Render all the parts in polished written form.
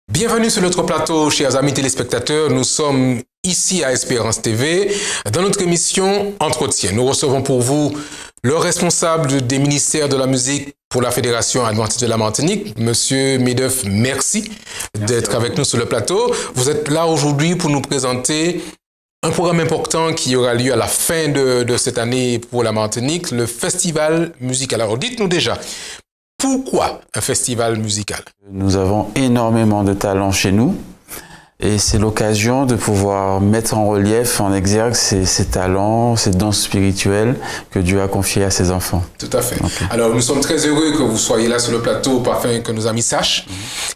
Bienvenue sur notre plateau, chers amis téléspectateurs. Nous sommes ici à Espérance TV, dans notre émission Entretien. Nous recevons pour vous le responsable des ministères de la musique pour la Fédération adventiste de la Martinique, Monsieur Medef. Merci d'être avec nous sur le plateau. Vous êtes là aujourd'hui pour nous présenter un programme important qui aura lieu à la fin de cette année pour la Martinique, le festival musical. Alors dites-nous déjà, pourquoi un festival musical? Nous avons énormément de talents chez nous et c'est l'occasion de pouvoir mettre en relief, en exergue ces talents, ces dons spirituels que Dieu a confiés à ses enfants. Tout à fait. Okay. Alors nous sommes très heureux que vous soyez là sur le plateau afin que nos amis sachent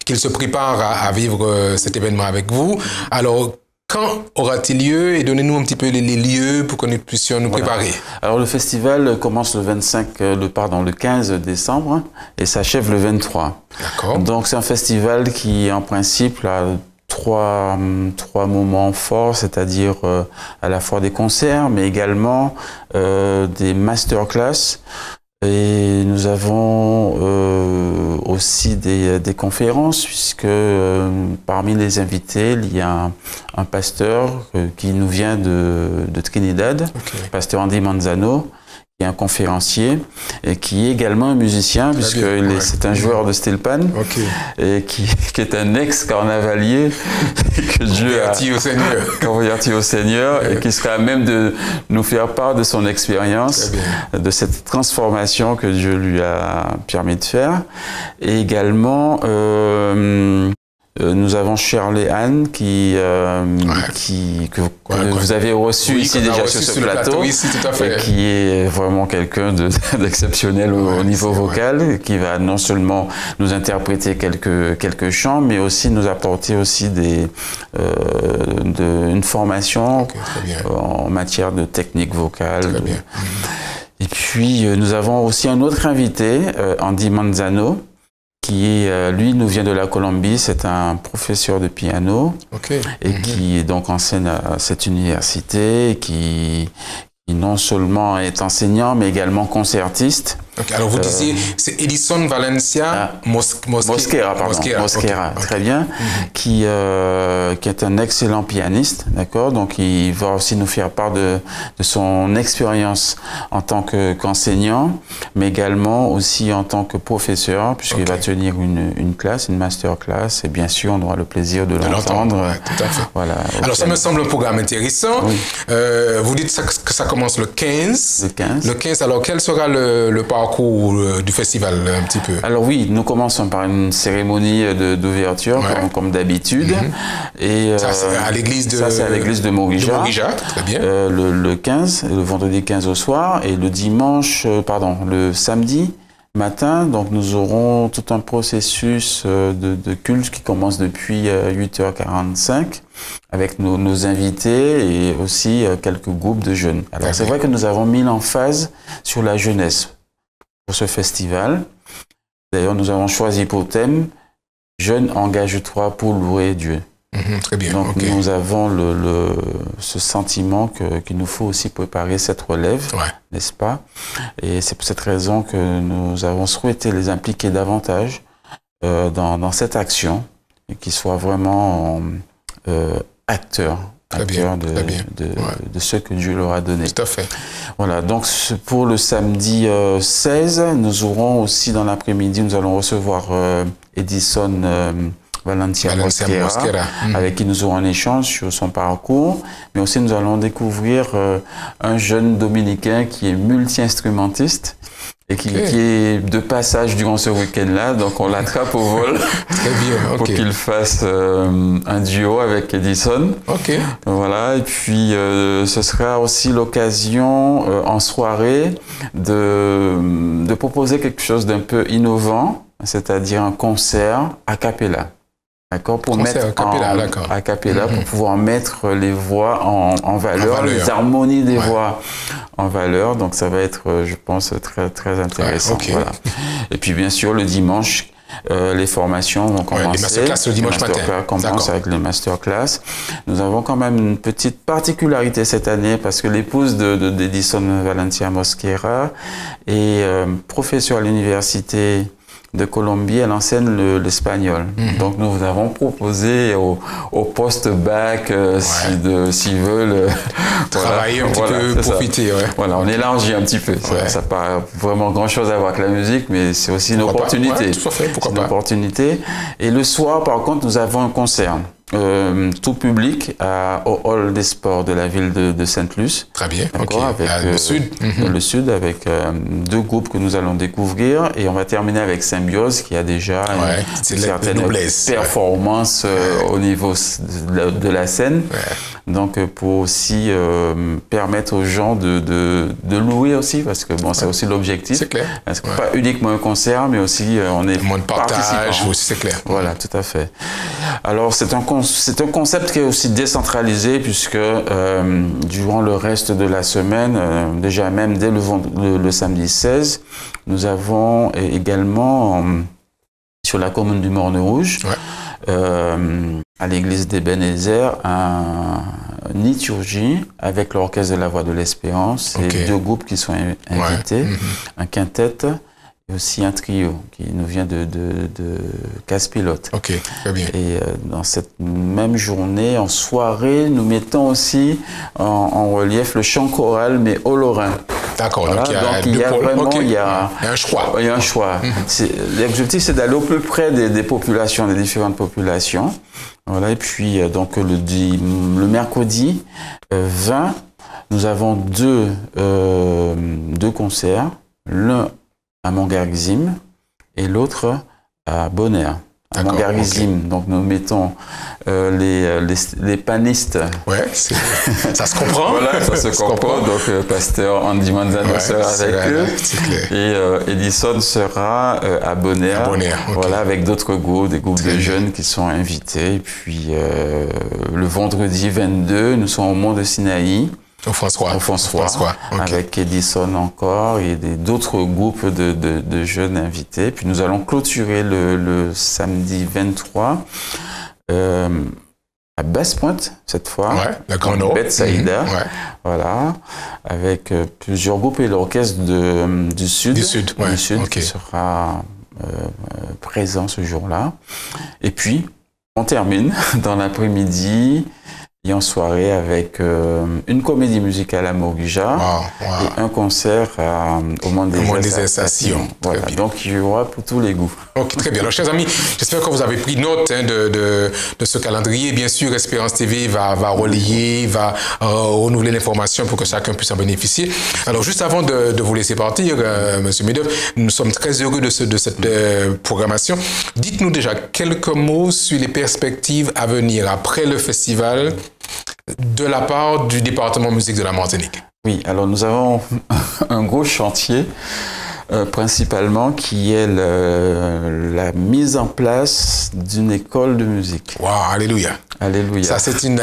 qu'ils se préparent à vivre cet événement avec vous. Alors, quand aura-t-il lieu et donnez-nous un petit peu les lieux pour que nous puissions nous préparer. Alors le festival commence le 15 décembre et s'achève le 23. D'accord. Donc c'est un festival qui en principe a trois moments forts, c'est-à-dire à la fois des concerts mais également des masterclass. Et nous avons aussi des conférences puisque parmi les invités, il y a un pasteur qui nous vient de Trinidad, okay. Pasteur Andy Manzano, qui est un conférencier et qui est également un musicien puisque c'est un joueur de steel-pan et qui est un ex-carnavalier que Dieu a converti au Seigneur et qui sera à même de nous faire part de son expérience, de cette transformation que Dieu lui a permis de faire. Et également, nous avons Shirley Anne que vous avez reçu ici déjà sur ce plateau, ici, tout à fait. Et qui est vraiment quelqu'un d'exceptionnel au niveau vocal, qui va non seulement nous interpréter quelques chants, mais aussi nous apporter aussi une formation en matière de technique vocale. Et puis nous avons aussi un autre invité, Andy Manzano, qui lui nous vient de la Colombie, c'est un professeur de piano et qui donc enseigne à cette université, qui non seulement est enseignant mais également concertiste. Alors vous disiez, c'est Edison Valencia Mosquera, très bien, qui est un excellent pianiste, d'accord. Donc il va aussi nous faire part de son expérience en tant qu'enseignant, mais également aussi en tant que professeur, puisqu'il va tenir une classe, une masterclass, et bien sûr on aura le plaisir de l'entendre. Tout à fait. Voilà. Alors ça me semble un programme intéressant. Vous dites que ça commence le 15. Le 15. Alors quel sera le parcours du festival un petit peu? Alors oui, nous commençons par une cérémonie d'ouverture comme d'habitude. Et ça c'est à l'église de Morija. Très bien. Le 15, le vendredi 15 au soir et le le samedi matin. Donc nous aurons tout un processus de culte qui commence depuis 8h45 avec nos invités et aussi quelques groupes de jeunes. Alors c'est vrai que nous avons mis l'emphase sur la jeunesse pour ce festival. D'ailleurs, nous avons choisi pour thème « Jeunes, engage-toi pour louer Dieu ». Très bien. Donc nous avons ce sentiment qu'il nous faut aussi préparer cette relève, n'est-ce pas? Et c'est pour cette raison que nous avons souhaité les impliquer davantage dans cette action et qu'ils soient vraiment acteurs de ce que Dieu leur a donné. Tout à fait. Voilà, donc pour le samedi 16, nous aurons aussi dans l'après-midi, nous allons recevoir Edison Valencia Mosquera, avec qui nous aurons un échange sur son parcours, mais aussi nous allons découvrir un jeune dominicain qui est multi-instrumentiste et qui est de passage durant ce week-end-là, donc on l'attrape au vol pour qu'il fasse un duo avec Edison. Voilà, et puis ce sera aussi l'occasion en soirée de proposer quelque chose d'un peu innovant, c'est-à-dire un concert a cappella. D'accord, pour mettre a cappella, pour pouvoir mettre les voix en valeur, les harmonies des voix en valeur. Donc ça va être, je pense, très très intéressant. Okay. Voilà. Et puis bien sûr le dimanche, les formations vont commencer. Les masterclass le dimanche matin. Commence avec les masterclass. Nous avons quand même une petite particularité cette année parce que l'épouse d'Edison Valentia Mosquera est professeure à l'université de Colombie, elle enseigne l'espagnol. Donc nous avons proposé au post-bac, s'ils veulent travailler un petit peu, profiter. Voilà, on élargit un petit peu. Ça n'a pas vraiment grand-chose à voir avec la musique, mais c'est aussi une opportunité. Tout à fait, pourquoi pas. Une opportunité. Et le soir, par contre, nous avons un concert. Tout public au hall des sports de la ville de Sainte-Luce. Très bien, avec le sud. Le sud, avec deux groupes que nous allons découvrir. Et on va terminer avec Symbiose, qui a déjà une certaine performance au niveau de la scène. Donc, pour aussi permettre aux gens de louer aussi, parce que bon, c'est aussi l'objectif. C'est clair. Parce que pas uniquement un concert, mais aussi on est participant. Aussi, c'est clair. Voilà, tout à fait. Alors, c'est un concept qui est aussi décentralisé puisque durant le reste de la semaine, déjà même dès le samedi 16, nous avons également sur la commune du Morne-Rouge, à l'église d'Ebenezer, un liturgie avec l'orchestre de la Voix de l'Espérance et deux groupes qui sont invités, un quintet et aussi un trio qui nous vient de Casse-Pilote. Ok, très bien. Et dans cette même journée, en soirée, nous mettons aussi en relief le chant choral, mais au Lorrain. D'accord, voilà, donc il y a vraiment il y a un choix. Il y a un choix. L'objectif, c'est d'aller au plus près des populations, des différentes populations. Voilà, et puis donc le mercredi 20, nous avons deux concerts. L'un à Montgargzim et l'autre à Bonaire. À Montgargzim, donc nous mettons les panistes. Ouais, ça se comprend. Voilà, ça se comprend. Donc, pasteur Andy Manzano sera avec eux. Et Edison sera à Bonaire. Voilà, avec d'autres groupes, des groupes de jeunes qui sont invités. Et puis, le vendredi 22, nous sommes au Mont de Sinaï. Au François. Avec Edison encore et d'autres groupes de jeunes invités. Puis nous allons clôturer le samedi 23 à Basse-Pointe, cette fois. La Grande Beth Saïda. Voilà. Avec plusieurs groupes et l'orchestre du Sud. Qui sera présent ce jour-là. Et puis, on termine dans l'après-midi et en soirée avec une comédie musicale à Morguja et un concert au Monde des Estations. Voilà. Donc il y aura pour tous les goûts. Ok, très bien. Alors chers amis, j'espère que vous avez pris note de ce calendrier. Bien sûr, Espérance TV va relayer, va renouveler l'information pour que chacun puisse en bénéficier. Alors juste avant de vous laisser partir, Monsieur Medov, nous sommes très heureux de cette programmation. Dites-nous déjà quelques mots sur les perspectives à venir après le festival de la part du département musique de la Martinique. Oui, alors nous avons un gros chantier principalement qui est la mise en place d'une école de musique. Waouh, alléluia. Alléluia. Ça, c'est une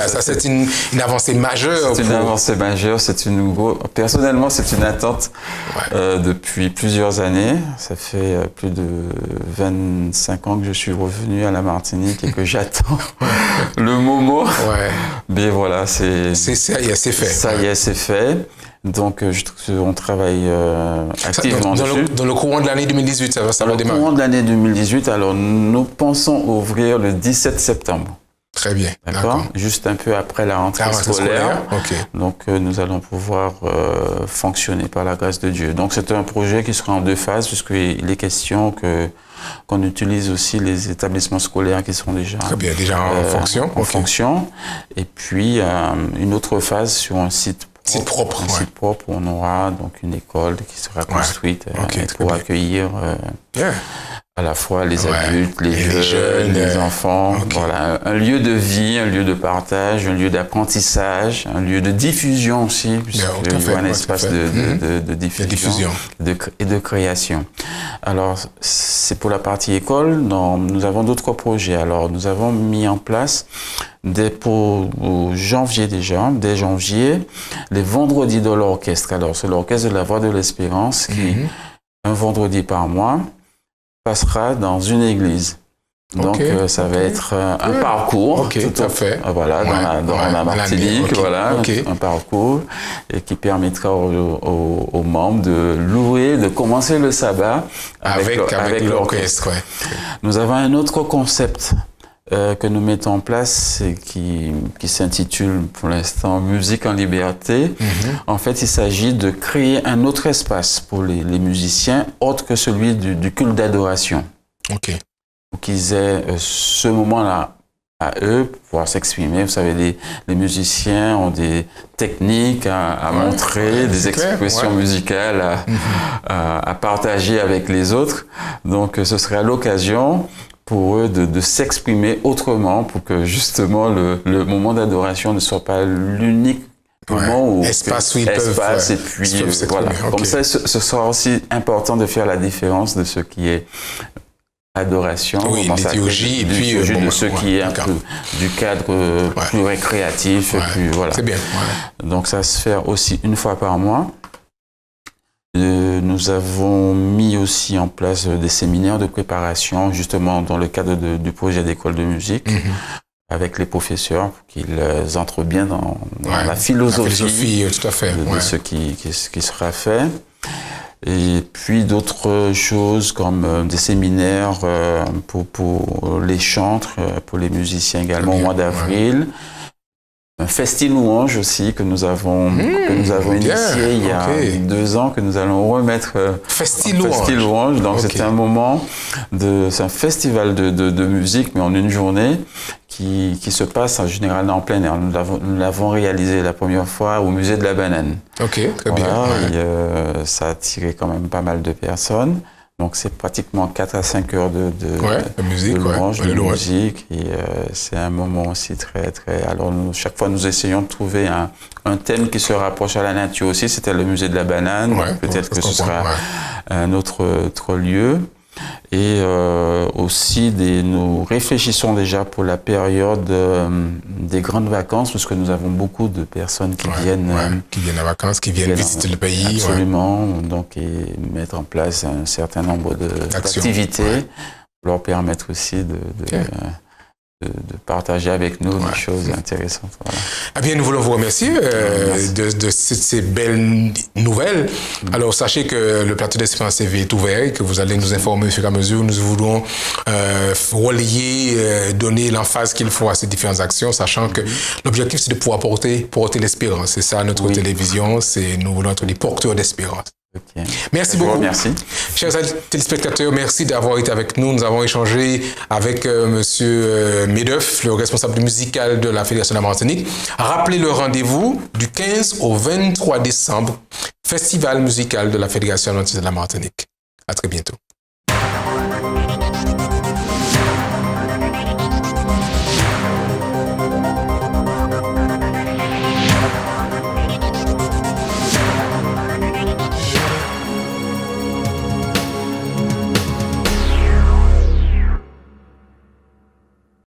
avancée majeure. C'est une avancée majeure. Personnellement, c'est une attente depuis plusieurs années. Ça fait plus de 25 ans que je suis revenu à la Martinique et que j'attends le moment. Mais voilà, ça y est, c'est fait. Ça y est, c'est fait. Donc, on travaille activement dessus. Dans le courant de l'année 2018, ça va démarrer. Dans le courant de l'année 2018, alors nous pensons ouvrir le 17 septembre. Très bien. D'accord. Juste un peu après la rentrée scolaire. Donc, nous allons pouvoir fonctionner par la grâce de Dieu. Donc, c'est un projet qui sera en deux phases, puisqu'il est question qu'on utilise aussi les établissements scolaires qui sont déjà en fonction. Et puis, une autre phase sur un site propre. Un site propre où on aura donc une école qui sera construite pour accueillir à la fois les adultes, les jeunes, les enfants. Okay. Voilà, un lieu de vie, un lieu de partage, un lieu d'apprentissage, un lieu de diffusion aussi, puisqu'il y a un espace de diffusion et de création. Alors, c'est pour la partie école. Nous avons d'autres projets. Alors, nous avons mis en place pour janvier déjà, dès janvier, les vendredis de l'orchestre. Alors, c'est l'orchestre de la Voix de l'Espérance qui, un vendredi par mois, passera dans une église. Donc, ça va être un parcours. Tout à fait. Voilà, dans la Martinique, voilà, un parcours et qui permettra aux membres de louer, de commencer le sabbat avec l'orchestre. Nous avons un autre concept que nous mettons en place qui s'intitule pour l'instant Musique en liberté. En fait, il s'agit de créer un autre espace pour les musiciens autre que celui du culte d'adoration. Pour qu'ils aient ce moment-là à eux pour pouvoir s'exprimer. Vous savez, les musiciens ont des techniques à montrer, des expressions musicales à partager avec les autres. Donc, ce serait l'occasion pour eux de s'exprimer autrement, pour que justement le moment d'adoration ne soit pas l'unique moment où espace où ils peuvent et puis voilà. Comme ça, ce sera aussi important de faire la différence de ce qui est adoration, liturgie, et puis de ce qui est un peu du cadre plus récréatif, plus voilà. C'est bien. Donc ça se fait aussi une fois par mois. Nous avons mis aussi en place des séminaires de préparation, justement dans le cadre du projet d'école de musique, avec les professeurs, pour qu'ils entrent bien dans la philosophie tout à fait, de ce qui sera fait. Et puis d'autres choses comme des séminaires pour les chantres, pour les musiciens également au mois d'avril. Un festi louange aussi que nous avons initié il y a 2 ans, que nous allons remettre festi louange. Donc c'est un moment c'est un festival de musique, mais en une journée qui se passe généralement en plein air. Nous l'avons réalisé la première fois au musée de la Banane. Très bien. Ça a attiré quand même pas mal de personnes. Donc c'est pratiquement 4 à 5 heures de louange, de musique. Et c'est un moment aussi très... Alors chaque fois, nous essayons de trouver un thème qui se rapproche à la nature aussi. C'était le musée de la Banane. Peut-être que ce sera un autre lieu. Et aussi, nous réfléchissons déjà pour la période des grandes vacances, parce que nous avons beaucoup de personnes qui viennent en vacances, qui viennent visiter le pays. Absolument, donc et mettre en place un certain nombre d'activités pour leur permettre aussi de partager avec nous des choses intéressantes. Voilà. Eh bien, nous voulons vous remercier de ces belles nouvelles. Alors, sachez que le plateau d'Espérance TV est ouvert et que vous allez nous informer au fur et à mesure. Nous voulons relayer, donner l'emphase qu'il faut à ces différentes actions, sachant que l'objectif, c'est de pouvoir porter l'espérance. C'est ça, notre télévision. Nous voulons être des porteurs d'espérance. Merci beaucoup. Merci. Chers téléspectateurs, merci d'avoir été avec nous. Nous avons échangé avec Monsieur Medeuf, le responsable musical de la Fédération de la Martinique. Rappelez le rendez-vous du 15 au 23 décembre, Festival musical de la Fédération de la Martinique. À très bientôt.